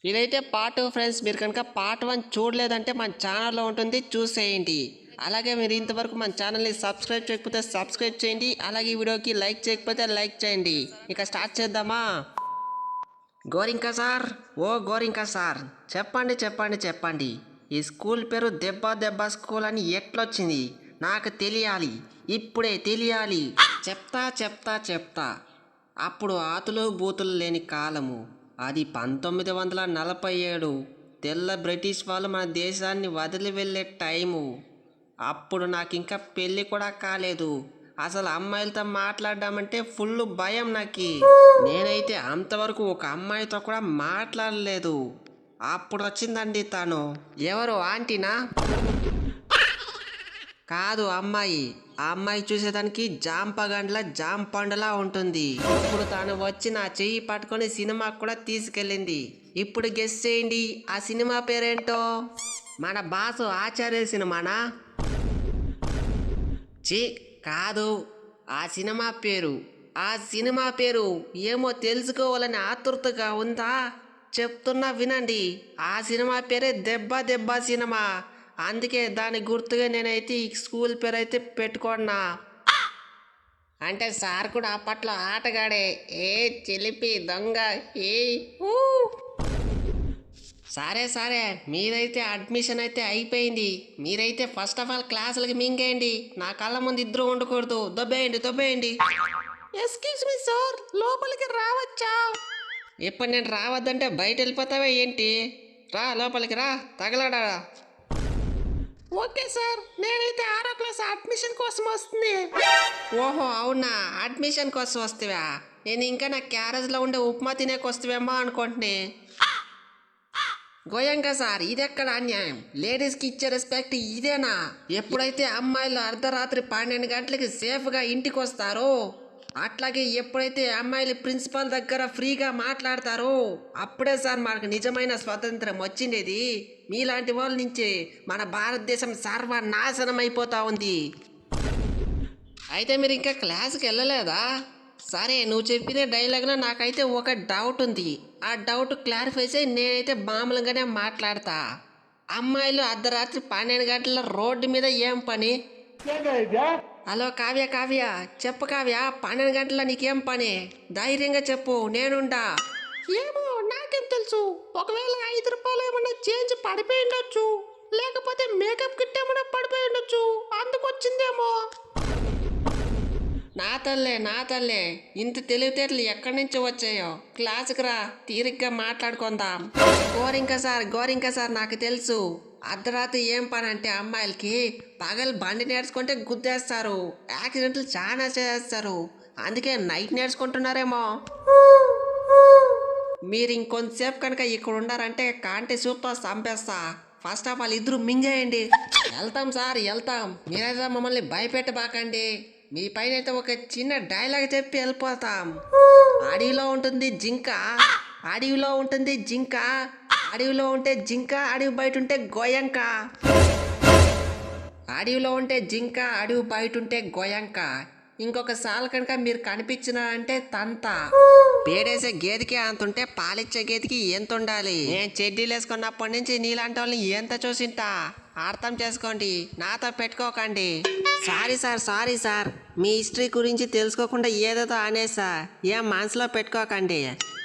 ఇదైతే part 2 friends. మీరు కనుక పార్ట్ 1 చూడలేదంటే మన ఛానల్లో ఉంటుంది, చూసేయండి. అలాగే మీరు ఇంతవరకు మన ఛానల్ని సబ్స్క్రైబ్ చేయకపోతే సబ్స్క్రైబ్ చేయండి. అలాగే ఈ వీడియోకి లైక్ చేయకపోతే లైక్ చేయండి. ఇక స్టార్ట్ చేద్దామా? గోరింకా సార్, ఓ గోరింకా సార్, చెప్పండి చెప్పండి చెప్పండి. ఈ స్కూల్ పేరు దెబ్బ దెబ్బ స్కూల్ అని ఎట్లొచ్చింది? నాకు తెలియాలి, ఇప్పుడే తెలియాలి. చెప్తా చెప్తా చెప్తా. అప్పుడు ఆతులు బూతులు లేని కాలము, అది 1947. తెల్ల బ్రిటిష్ వాళ్ళు మన దేశాన్ని వదిలి వెళ్ళే టైము. అప్పుడు నాకు ఇంకా పెళ్ళి కూడా కాలేదు. అసలు అమ్మాయిలతో మాట్లాడడామంటే ఫుల్ భయం నాకు. నేనైతే అంతవరకు ఒక అమ్మాయితో కూడా మాట్లాడలేదు. అప్పుడు వచ్చిందండి తను. ఎవరు, ఆంటీనా? కాదు, అమ్మాయి. ఆ అమ్మాయి చూసేదానికి జాంపగండ్ల జాంపండులా ఉంటుంది. ఇప్పుడు తాను వచ్చి నా చెయ్యి పట్టుకొని సినిమాకు కూడా తీసుకెళ్ళింది. ఇప్పుడు గెస్ చేయండి, ఆ సినిమా పేరేంటో? మన బాసు ఆచార్య సినిమానా? చీ, కాదు. ఆ సినిమా పేరు ఏమో తెలుసుకోవాలని ఆతృతగా ఉందా? చెప్తున్నా వినండి. ఆ సినిమా పేరే దెబ్బ దెబ్బ సినిమా. అందుకే దాని గుర్తుగా నేనైతే ఈ స్కూల్ పేరు అయితే పెట్టుకున్నా. అంటే సార్ కూడా అప్పట్లో ఆటగాడే. ఏ చిలిపి దొంగ. ఏ సరే సరే, మీరైతే అడ్మిషన్ అయితే అయిపోయింది. మీరైతే ఫస్ట్ ఆఫ్ ఆల్ క్లాసులకి మింగేయండి. నా కళ్ళ ముందు ఇద్దరు ఉండకూడదు. దొబ్బేయండి. ఎక్స్క్యూజ్ మీ సార్, లోపలికి రావచ్చా? ఇప్పుడు నేను రావద్దంటే బయట వెళ్ళిపోతావే ఏంటి? రా లోపలికి రా, తగలడా. ఓకే సార్, నేనైతే 6వ క్లాస్ అడ్మిషన్ కోసం వస్తుంది. ఓహో అవునా, అడ్మిషన్ కోసం వస్తావా? నేను ఇంకా నా క్యారేజ్లో ఉండే ఉప్మా తినేకి వస్తావేమో అనుకుంటున్నా. గోయంగా సార్, ఇదెక్కడ అన్యాయం? లేడీస్కి ఇచ్చే రెస్పెక్ట్ ఇదేనా? ఎప్పుడైతే అమ్మాయిలు అర్ధరాత్రి 12 గంటలకి సేఫ్గా ఇంటికి వస్తారో, అట్లాగే ఎప్పుడైతే అమ్మాయిలు ప్రిన్సిపాల్ దగ్గర ఫ్రీగా మాట్లాడతారో, అప్పుడే సార్ మనకు నిజమైన స్వాతంత్రం వచ్చిండేది. మీలాంటి వాళ్ళ నుంచి మన భారతదేశం సర్వనాశనం అయిపోతా ఉంది. అయితే మీరు ఇంకా క్లాస్కి వెళ్ళలేదా? సరే, నువ్వు చెప్పిన డైలాగ్లో నాకైతే ఒక డౌట్ ఉంది. ఆ డౌట్ క్లారిఫై చేసి నేనైతే మామూలుగానే మాట్లాడతా. అమ్మాయిలు అర్ధరాత్రి 12 గంటల రోడ్డు మీద ఏం పని? హలో కావ్య, చెప్పు కావ్య, 12 గంటల నీకేం పని? ధైర్యంగా చెప్పు, నేనుండా. ఏమో నాకేం తెలుసు. ఒకవేళ 5 రూపాయలు ఏమన్నా చేంజ్ పడిపోయి ఉండొచ్చు, లేకపోతే మేకప్ కిట్ ఏమన్నా పడిపోయి ఉండొచ్చు, అందుకు వచ్చిందేమో. నా తల్లే, ఇంత తెలివితేటలు ఎక్కడి నుంచి వచ్చాయో? క్లాసుకు రా, తీరిగ్గా మాట్లాడుకుందాం. గోరింక సార్, నాకు తెలుసు. అర్ధరాత్రి ఏం పని అంటే అమ్మాయిలకి పగలు బండి నేర్చుకుంటే గుద్దేస్తారు, యాక్సిడెంట్లు చాలా చేస్తారు. అందుకే నైట్ నేర్చుకుంటున్నారేమో. మీరు ఇంకొంతసేపు కనుక ఇక్కడ ఉండారంటే కాంటి సూప్తో చంపేస్తా. ఫస్ట్ ఆఫ్ ఆల్ ఇద్దరు మింగేయండి. వెళ్తాం సార్, వెళ్తాం. మీరైతే మమ్మల్ని భయపెట్టబాకండి. మీ పైన అయితే ఒక చిన్న డైలాగ్ చెప్పి వెళ్ళిపోతాం. అడవిలో ఉంటుంది జింక, అడవిలో ఉంటే జింక, అడవి బయట ఉంటే గోయంక. అడవిలో ఉంటే జింక, అడవి బయట ఉంటే గోయంక. ఇంకొకసారి కనుక మీరు కనిపించిన అంటే తంత. పేడేసే గేదెకి అంత ఉంటే పాలిచ్చే గేదెకి ఎంత ఉండాలి? నేను చెడ్డీలు వేసుకున్నప్పటి నుంచి నీలాంటి వాళ్ళని ఎంత చూసింటా. అర్థం చేసుకోండి, నాతో పెట్టుకోకండి. సారీ సార్, మీ హిస్టరీ గురించి తెలుసుకోకుండా ఏదేదో అనేసా. ఏం మనసులో పెట్టుకోకండి.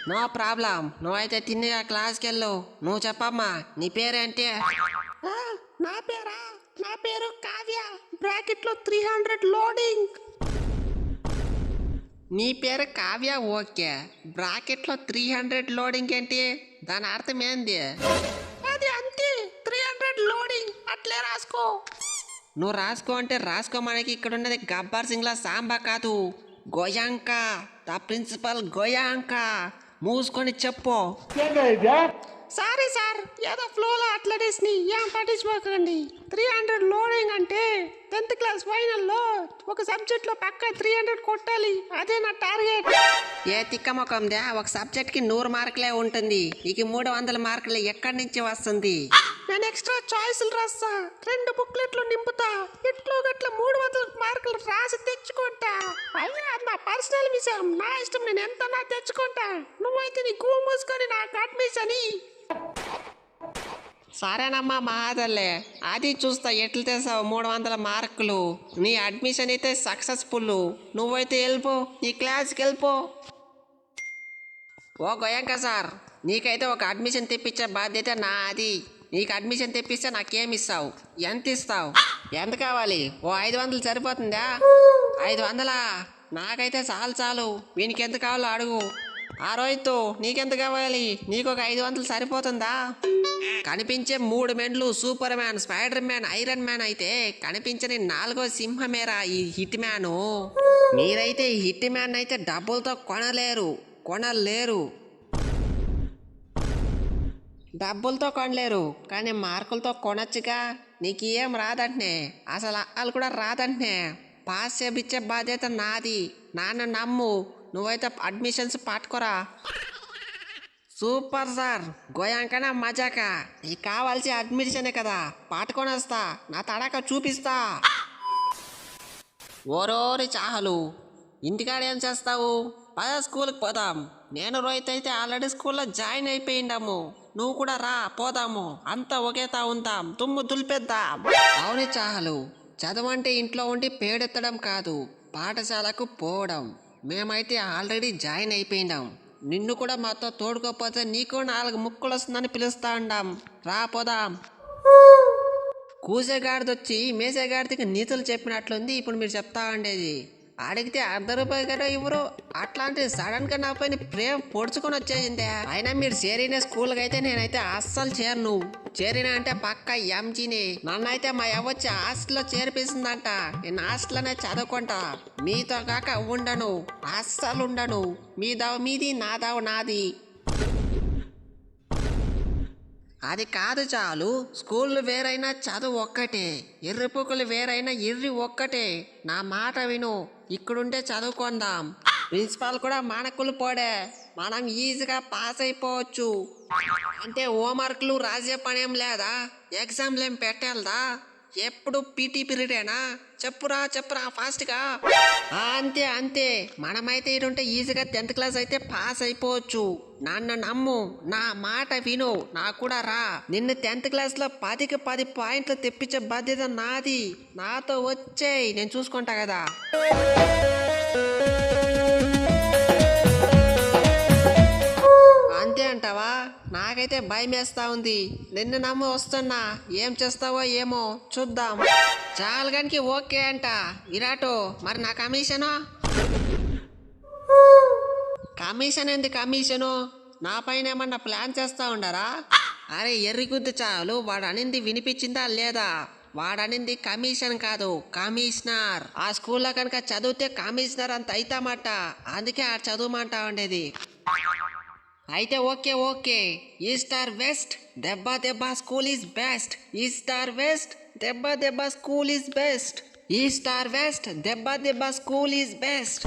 No problem. నువ్వైతే తిన్నగా క్లాస్కి వెళ్ళు. నువ్వు చెప్పమ్మా, నీ పేరేంటి? నా పేరు కావ్య, బ్రాకెట్లో 300 లోడింగ్. నీ పేరు కావ్య, ఓకే. బ్రాకెట్లో 300 లోడింగ్ ఏంటి? దాని అర్థం ఏంది? అది అంతే, 300 లోడింగ్. అట్లే రాసుకో. నువ్వు రాసుకో అంటే రాసుకో. మనకి ఇక్కడ ఉన్నది గబ్బర్ సింగ్లా సాంబా కాదు, గోయాంక. The principal Goenka. మూసుకొని చెప్పు. సారీ సార్, ఏదో ఫ్లోలో అట్లడేసి ఏం పట్టించుకోకండి. 300 లోడింగ్ అంటే 10th క్లాస్ ఫైనల్లో ఒక సబ్జెక్ట్లో పక్కా 300 కొట్టాలి. అదే నా టార్గెట్. ఏ తిక్క ముఖందా, ఒక సబ్జెక్ట్కి 100 మార్కులే ఉంటుంది. ఇక 300 మార్కులు ఎక్కడి నుంచి వస్తుంది? నేను ఎక్స్ట్రా చాయిస్లు రాస్తా, 2 బుక్లెట్లు నింపుతా. ఎట్లో గట్ల 300 మార్కులు రాసి తెచ్చుకుంటా. అయ్యా, అది నా పర్సనల్ విషయం, నా ఇష్టం. నేను ఎంత తెచ్చుకుంటా. నువ్వైతే నీ గూ మూసుకొని నాకు అడ్మిషన్. సరేనమ్మా మహాదల్లే, అది చూస్తా ఎట్లు తెసావు 300 మార్కులు. నీ అడ్మిషన్ అయితే సక్సెస్ఫుల్. నువ్వైతే వెళ్ళిపో, నీ క్లాస్కి వెళ్ళిపో. ఓ గోయంక సార్, నీకైతే ఒక అడ్మిషన్ తెప్పించే బాధ్యత నాది. నీకు అడ్మిషన్ తెప్పిస్తే నాకేమి ఇస్తావు? ఎంత ఇస్తావు? ఎంత కావాలి? ఓ 500 సరిపోతుందా? 500? నాకైతే చాలు చాలు. వీనికి ఎంత కావాలో అడుగు. ఆ రోహిత్, నీకెంత కావాలి? నీకు ఒక 500 సరిపోతుందా? కనిపించే 3 మెండ్లు Superman, Spiderman, Iron Man కనిపించని 4వ సింహమేరా ఈ హిట్ మ్యాను. మీరైతే ఈ హిట్ మ్యాన్ అయితే డబ్బులతో కొనలేరు. డబ్బులతో కొనలేరు, కానీ మార్కులతో కొనొచ్చుగా. నీకు ఏం రాదంటే, అసలు అక్కలు కూడా రాదంటే పాస్ చేపించే బాధ్యత నాది. నాన్న నమ్ము, నువ్వైతే అడ్మిషన్స్ పట్టుకోరా. సూపర్ సార్, గోయాంకనా మజాక. నీకు కావాల్సి అడ్మిషనే కదా, పట్టుకొని వస్తా, నా తడాక చూపిస్తా. ఓరోరి చాహలు, ఇంటికాడ ఏం చేస్తావు? పద స్కూల్కి పోదాం. నేను రోహిత్ అయితే ఆల్రెడీ స్కూల్లో జాయిన్ అయిపోయిండాము. నువ్వు కూడా రా, పోదాము. అంతా ఒకేతా ఉందాం, తుమ్ము దులిపేద్దాం. అవును చాహలు, చదవంటే ఇంట్లో ఉండి పేడెత్తడం కాదు, పాఠశాలకు పోవడం. మేమైతే ఆల్రెడీ జాయిన్ అయిపోయినాం. నిన్ను కూడా మాతో తోడుకోపోతే నీకు 4 ముక్కులు వస్తుందని పిలుస్తా ఉండాం. రా పోదాం. కూసేగాడిదొచ్చి మేసేగాడికి నీతులు చెప్పినట్లుంది ఇప్పుడు మీరు చెప్తా ఉండేది. అడిగితే ₹1 కూడా ఇవ్వరు. అట్లాంటి సడన్ గా నా పైన ప్రేమ పొడుచుకొని వచ్చేసిందే. అయినా మీరు చేరిన స్కూల్కి అయితే నేనైతే అస్సలు చేరను. చేరిన అంటే పక్క ఎంజీని. నన్నైతే మా వచ్చి హాస్టల్లో చేర్పిస్తుందంట. నేను హాస్టల్లోనే చదువుకుంటా. మీతో కాక ఉండను, అస్సలు ఉండను. మీ దావ మీది, నా దావ నాది. అది కాదు చాలు, స్కూళ్ళు వేరైనా చదువు ఒక్కటే, ఎర్రిపుకులు వేరైనా ఎర్రి ఒక్కటే. నా మాట విను, ఇక్కడుంటే చదువుకుందాం. ప్రిన్సిపాల్ కూడా మనకులు పోడే, మనం ఈజీగా పాస్ అయిపోవచ్చు. అంటే హోంవర్క్లు రాసే పనేం లేదా? ఎగ్జామ్లు ఏం పెట్టేదా? ఎప్పుడు పీటీ పీరియడేనా? చెప్పురా ఫాస్ట్గా. అంతే అంతే, మనమైతే ఇటుంటే ఈజీగా 10th క్లాస్ అయితే పాస్ అయిపోవచ్చు. నాన్న నమ్ము, నా మాట విను, నా కూడా రా. నిన్ను 10th క్లాస్లో 10కి 10 పాయింట్లు తెప్పించే బాధ్యత నాది. నాతో వచ్చేయ్, నేను చూసుకుంటా కదా. అంతే అంటావా? నాకైతే భయం వేస్తా ఉంది. నిన్ను నమ్ము వస్తున్నా, ఏం చేస్తావో ఏమో చూద్దాం. చాలుగానికి ఓకే అంట. విరాటు, మరి నా కమిషను? కమిషన్ ఏంది కమిషను? నా పైన ఏమన్నా ప్లాన్ చేస్తా ఉండరా? అరే ఎర్రిగుద్దు చాలు, వాడు అనింది వినిపించిందా లేదా? వాడనింది కమిషన్ కాదు, కమిషనర్. ఆ స్కూల్లో కనుక చదివితే కమిషనర్ అంత అవుతామట. అందుకే ఆ చదువుమంటా ఉండేది. అయితే ఓకే. ఈస్ట్ ఆర్ వెస్ట్, దెబ్బ school is best. East or west, దెబ్బ school is best. East or west, దెబ్బ స్కూల్ ఈజ్ బెస్ట్.